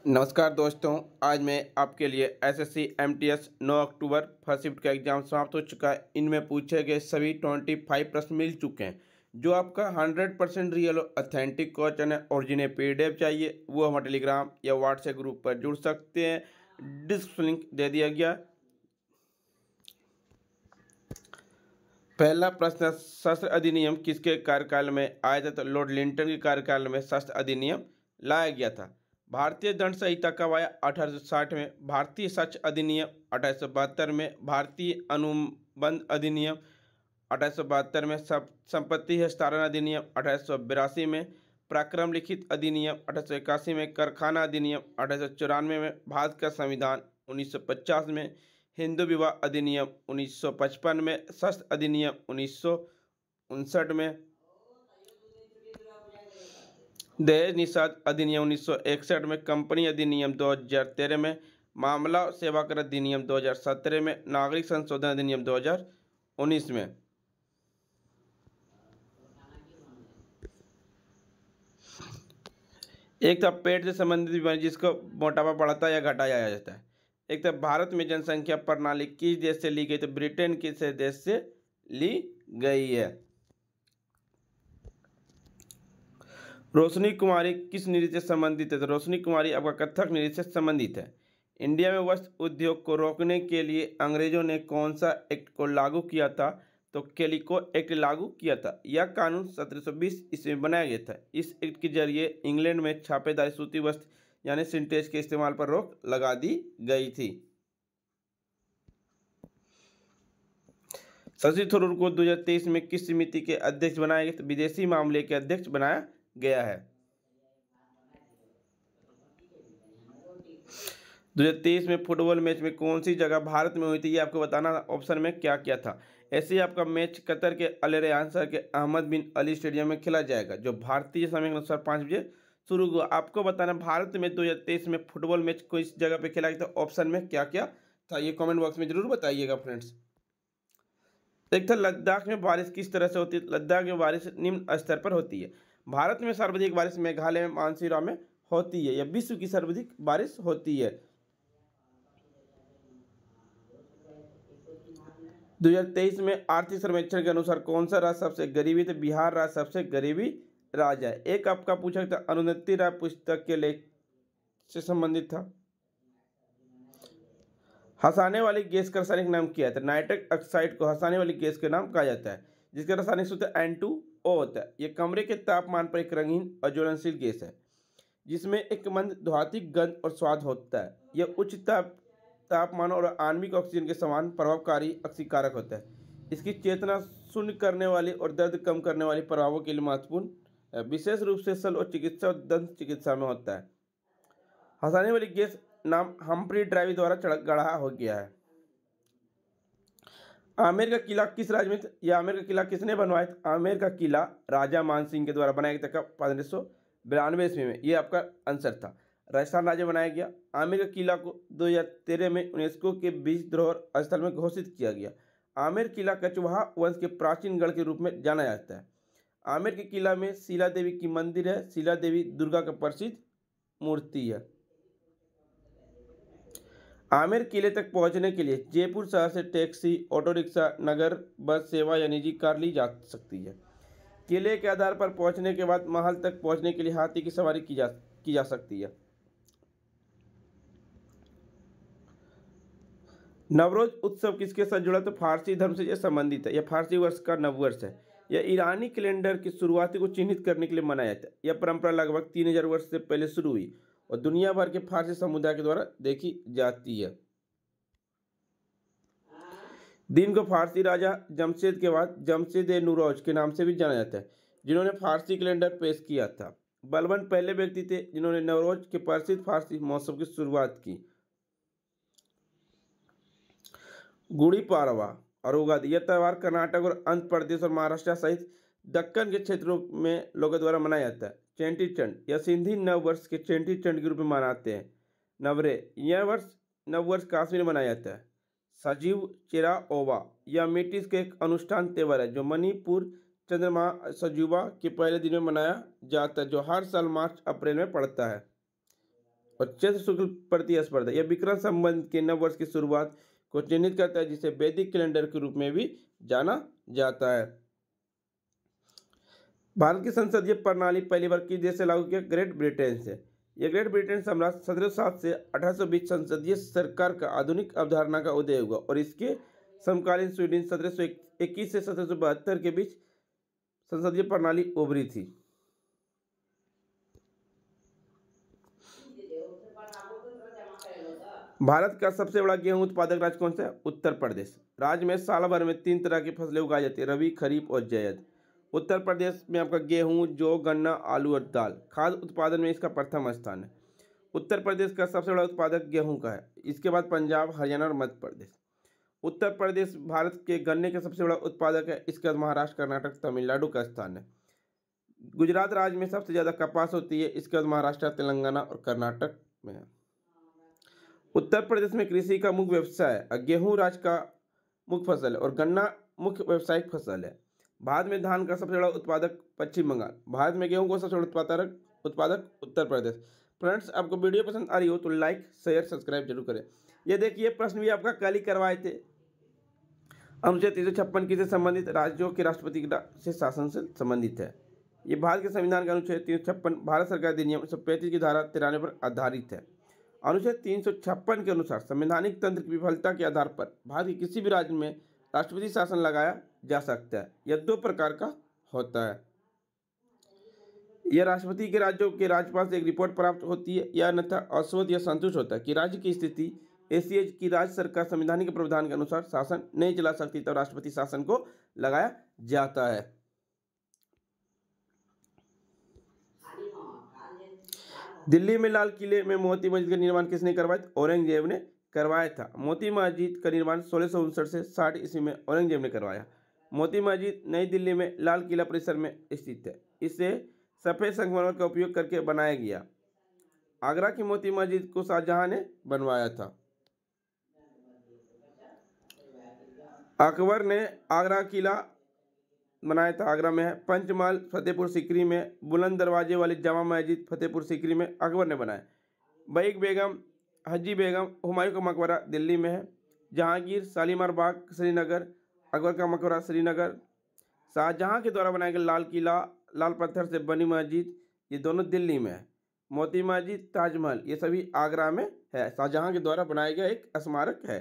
नमस्कार दोस्तों। आज मैं आपके लिए SSC MTS 9 October first shift का एग्ज़ाम समाप्त हो चुका है। इनमें पूछे गए सभी 25 प्रश्न मिल चुके हैं। जो आपका 100% रियल और ऑथेंटिक क्वेश्चन है और जिन्हें पीडीएफ चाहिए वो हमारे टेलीग्राम या व्हाट्सएप ग्रुप पर जुड़ सकते हैं। डिस्क्रिप्शन लिंक दे दिया गया। पहला प्रश्न, शस्त्र अधिनियम किसके कार्यकाल में आया था? तो लॉर्ड लिंटन के कार्यकाल में शस्त्र अधिनियम लाया गया था। भारतीय दंड संहिता कब आया? 1860 में। भारतीय साक्ष्य अधिनियम 1872 में। भारतीय अनुबंध अधिनियम 1872 में। सब संपत्ति हस्तांतरण अधिनियम 1882 में। पराक्रम लिखित अधिनियम 1881 में। कारखाना अधिनियम 1894 में। भारत का संविधान 1950 में। हिंदू विवाह अधिनियम 1955 में। शस्त्र अधिनियम 1959 में। दहेज निषेध अधिनियम 1961 में। कंपनी अधिनियम 2013 में। मामला सेवा कर अधिनियम 2017 में। नागरिक संशोधन अधिनियम 2019 में। एक था पेट से संबंधित बीमारी जिसको मोटापा बढ़ाता या घटाया जाता है। एक था भारत में जनसंख्या प्रणाली किस देश से ली गई? तो ब्रिटेन किस देश से ली गई है। रोशनी कुमारी किस नृत्य से संबंधित है? तो रोशनी कुमारी आपका कथक नृत्य से संबंधित है। इंडिया में वस्त्र उद्योग को रोकने के लिए अंग्रेजों ने कौन सा एक्ट को लागू किया था? तो कैलिको एक्ट लागू किया था। यह कानून 1720 ईस्वी में बनाया गया था। इस एक्ट के जरिए इंग्लैंड में छापेदार सूती वस्त्र यानी सिंटेज के इस्तेमाल पर रोक लगा दी गई थी। शशि थरूर को 2023 में किस समिति के अध्यक्ष बनाया गया? तो विदेशी मामले के अध्यक्ष बनाया गया है। 2023 में फुटबॉल मैच में कौन सी जगह भारत में हुई थी? ये आपको बताना ऑप्शन में क्या क्या था। ऐसे ही आपका मैच कतर के अल रेयान शहर के अहमद बिन अली स्टेडियम में खेला जाएगा जो भारतीय समय के अनुसार 5 बजे शुरू हुआ। आपको बताना भारत में 2023 में फुटबॉल मैच को इस जगह पे खेला गया था। ऑप्शन में क्या क्या था ये कमेंट बॉक्स में जरूर बताइएगा फ्रेंड्स। एक था लद्दाख में बारिश किस तरह से होती है? लद्दाख में बारिश निम्न स्तर पर होती है। भारत में सर्वाधिक बारिश मेघालय में मानसीराम में होती है। यह विश्व की सर्वाधिक बारिश होती है। 2023 में आर्थिक सर्वेक्षण के अनुसार कौन सा राज्य सबसे गरीबी? तो बिहार राज्य सबसे गरीबी राज्य है। एक आपका पूछा था अरुंधति राय पुस्तक के लेख से संबंधित था। हंसाने वाली गैस का रासायनिक नाम क्या है? तो नाइट्रस ऑक्साइड को हंसाने वाली गैस के नाम कहा जाता है जिसका रासायनिक सूत्र N2O होता है। यह कमरे के तापमान पर एक रंगीन और ज्वलनशील गैस है जिसमें एक मंद ध्वनिक गंध और स्वाद होता है। यह उच्च तापमान और आणविक ऑक्सीजन के समान प्रभावकारी अक्सीकारक होता है। इसकी चेतना शून्य करने वाली और दर्द कम करने वाली प्रभावों के लिए महत्वपूर्ण है, विशेष रूप से शल्य और चिकित्सा और दंत चिकित्सा में होता है। हंसाने वाली गैस नाम हम्फ्री ड्राइव द्वारा गढ़ा हो गया है। आमेर का किला किस राज्य में? यह आमेर का किला किसने बनवाया? आमेर का किला राजा मानसिंह के द्वारा बनाया गया था 1592 ईस्वी में। यह आपका आंसर था। राजस्थान राज्य बनाया गया। आमेर का किला को 2013 में यूनेस्को के विश्व धरोहर स्थल में घोषित किया गया। आमेर किला कछवाहा वंश के प्राचीन गढ़ के रूप में जाना जाता है। आमेर के किला में शीला देवी की मंदिर है। शीला देवी दुर्गा का प्रसिद्ध मूर्ति है। आमेर किले तक पहुंचने के लिए जयपुर शहर से टैक्सी, ऑटो रिक्शा, नगर बस सेवा या निजी कार ली जा सकती है। किले के आधार पर पहुंचने के बाद महल तक पहुंचने के लिए हाथी की सवारी की जा सकती है। नवरोज उत्सव किसके साथ जुड़ा? तो फारसी धर्म से यह संबंधित है। यह फारसी वर्ष का नववर्ष है। यह ईरानी कैलेंडर की शुरुआती को चिन्हित करने के लिए मनाया जाता है। यह परंपरा लगभग 3000 वर्ष से पहले शुरू हुई और दुनिया भर के फारसी समुदाय के द्वारा देखी जाती है। दिन को फारसी राजा जमशेद के बाद जमशेद ए नूरोज के नाम से भी जाना जाता है जिन्होंने फारसी कैलेंडर पेश किया था। बलबन पहले व्यक्ति थे जिन्होंने नवरोज के प्रसिद्ध फारसी महोत्सव की शुरुआत की। गुड़ी पाड़वा और उगादि यह त्यौहार कर्नाटक और आंध्र प्रदेश और महाराष्ट्र सहित दक्कन के क्षेत्रों में लोगों द्वारा मनाया जाता है। चेंटी चंड या सिंधी नव वर्ष के चेंटी चंड के रूप में मनाते हैं। नवरे यह नववर्ष काश्मीर में मनाया जाता है। सजीव चेरा ओवा यह मिट्टी के एक अनुष्ठान त्यौहार है जो मणिपुर चंद्रमा सजुबा के पहले दिन में मनाया जाता है जो हर साल मार्च अप्रैल में पड़ता है। और चैत्र शुक्ल प्रतिस्पर्धा यह विक्रम संवत के नव वर्ष की शुरुआत को चिन्हित करता है, जिसे वैदिक कैलेंडर के रूप में भी जाना जाता है। भारत की संसदीय प्रणाली पहली बार किस देश से लागू किया? ग्रेट ब्रिटेन से। यह ग्रेट ब्रिटेन साम्राज्य 1707 से 1820 संसदीय सरकार का आधुनिक अवधारणा का उदय हुआ और इसके समकालीन स्वीडन 1721 से 1772 के बीच संसदीय प्रणाली उभरी थी। भारत का सबसे बड़ा गेहूं उत्पादक राज्य कौन सा है? उत्तर प्रदेश। राज्य में साल भर में 3 तरह की फसलें उगाई जाती है, रबी, खरीफ और जायद। उत्तर प्रदेश में आपका गेहूं, जौ, गन्ना, आलू और दाल। खाद्य उत्पादन में इसका प्रथम स्थान है। उत्तर प्रदेश का सबसे बड़ा उत्पादक गेहूं का है। इसके बाद पंजाब, हरियाणा और मध्य प्रदेश। उत्तर प्रदेश भारत के गन्ने के सबसे बड़ा उत्पादक है। इसके बाद महाराष्ट्र, कर्नाटक, तमिलनाडु का स्थान है। गुजरात राज्य में सबसे ज़्यादा कपास होती है। इसके बाद महाराष्ट्र, तेलंगाना और कर्नाटक में है। उत्तर प्रदेश में कृषि का मुख्य व्यवसाय है। गेहूं राज्य का मुख्य फसल है और गन्ना मुख्य व्यावसायिक फसल है। भारत में धान का सबसे बड़ा उत्पादक पश्चिम बंगाल। भारत में गेहूं का सबसे बड़ा उत्पादक उत्तर प्रदेश। फ्रेंड्स, आपको वीडियो पसंद आ रही हो तो लाइक, शेयर, सब्सक्राइब जरूर करें। ये देखिए, प्रश्न भी आपका कल ही करवाए थे। अनुच्छेद 356 किससे संबंधित? राज्यों के राष्ट्रपति से शासन से संबंधित है। ये भारत के संविधान का अनुच्छेद 356 भारत सरकार अधिनियम 1935 की धारा 93 पर आधारित है। अनुच्छेद 356 के अनुसार संवैधानिक तंत्र की विफलता के आधार पर भारत के किसी भी राज्य में राष्ट्रपति शासन लगाया जा सकता है। यह 2 प्रकार का होता है। यह राष्ट्रपति के राज्यों के राज्यपाल से एक रिपोर्ट प्राप्त होती है या अन्यथा अस्वस्थ या संतुष्ट होता है कि राज्य की स्थिति ऐसी है कि राज्य सरकार संवैधानिक प्रावधान के अनुसार शासन नहीं चला सकती, तब राष्ट्रपति शासन को लगाया जाता है। दिल्ली में लाल किले में मोती मस्जिद का निर्माण किसने करवाया? औरंगजेब ने करवाया था। मोती मस्जिद का निर्माण 1659 से 60 ईस्वी में औरंगजेब ने करवाया। मोती मस्जिद नई दिल्ली में लाल किला परिसर में स्थित है। इसे सफ़ेद संगमरमर का उपयोग करके बनाया गया। आगरा की मोती मस्जिद को शाहजहां ने बनवाया था। अकबर ने आगरा किला बनाया था, आगरा में है। पंचमहल फतेहपुर सीकरी में। बुलंद दरवाजे वाली जामा मस्जिद फतेहपुर सीकरी में अकबर ने बनाया। बैग बेगम, हजी बेगम, हुमायूं का मकबरा दिल्ली में है। जहांगीर, शालीमार बाग, श्रीनगर, अकबर का मकबरा श्रीनगर। शाहजहां के द्वारा बनाया गया लाल किला, लाल पत्थर से बनी मस्जिद, ये दोनों दिल्ली में है। मोती मस्जिद, ताजमहल, ये सभी आगरा में है। शाहजहां के द्वारा बनाया गया एक स्मारक है।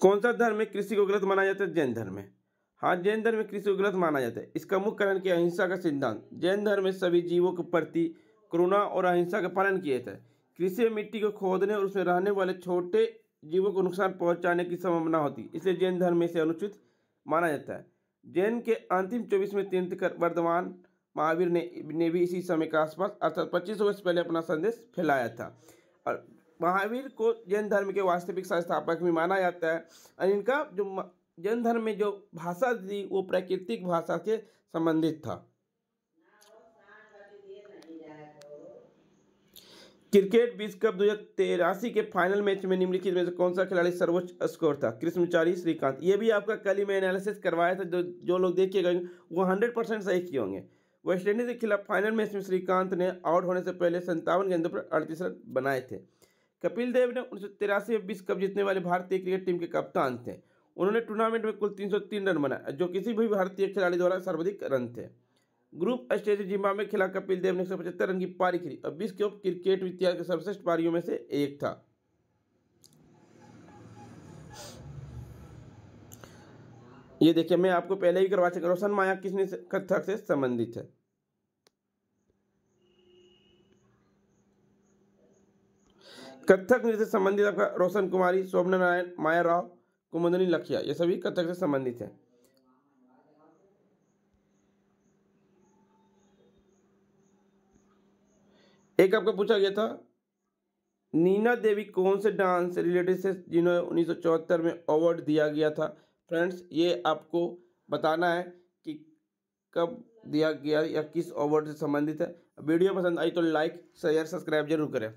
कौन सा धर्म में कृषि को गलत माना जाता है? जैन धर्म में। हाँ, जैन धर्म में कृषि को गलत माना जाता है। इसका मुख्य कारण क्या? अहिंसा का सिद्धांत। जैन धर्म में सभी जीवों के प्रति करुणा और अहिंसा का पालन किया जाता है। कृषि में मिट्टी को खोदने और उसमें रहने वाले छोटे जीवों को नुकसान पहुंचाने की संभावना होती, इसलिए जैन धर्म में इसे अनुचित माना जाता है। जैन के अंतिम 24वें तीर्थंकर वर्धमान महावीर ने भी इसी समय के आसपास अर्थात 25 वर्ष पहले अपना संदेश फैलाया था। और महावीर को जैन धर्म के वास्तविक संस्थापक भी माना जाता है। और इनका जो जैन धर्म में जो भाषा थी वो प्राकृतिक भाषा के संबंधित था। क्रिकेट विश्व कप 2083 के फाइनल मैच में निम्नलिखित में से कौन सा खिलाड़ी सर्वोच्च स्कोर था? कृष्णचारी, श्रीकांत। ये भी आपका कल ही मैं एनालिसिस करवाया था। जो लोग देखिएगा वो 100% सही किए होंगे। वेस्टइंडीज के खिलाफ फाइनल मैच में श्रीकांत ने आउट होने से पहले 57 गेंदों पर 38 रन बनाए थे। कपिल देव ने 1983 में विश्व कप जीतने वाले भारतीय क्रिकेट टीम के कप्तान थे। उन्होंने टूर्नामेंट में कुल 303 रन बनाए, जो किसी भी भारतीय खिलाड़ी द्वारा सर्वाधिक रन थे। ग्रुप स्टेज जिम्बाब्वे के खिलाफ कपिल देव ने 175 रन की पारी खेली और विश्व कप क्रिकेट इतिहास के सर्वश्रेष्ठ पारियों में से एक था। ये देखिए, मैं आपको पहले ही करवा चुका। रोशन माया किसने कथक से संबंधित है? कथक नृत्य से संबंधित आपका रोशन कुमारी, शोभना नारायण, माया राव, कुमुदनी लखिया, ये सभी कथक से संबंधित है। एक आपको पूछा गया था, नीना देवी कौन से डांस रिलेटेड से जिन्हें 1974 में अवार्ड दिया गया था? फ्रेंड्स, ये आपको बताना है कि कब दिया गया या किस अवार्ड से संबंधित है। वीडियो पसंद आई तो लाइक, शेयर, सब्सक्राइब जरूर करें।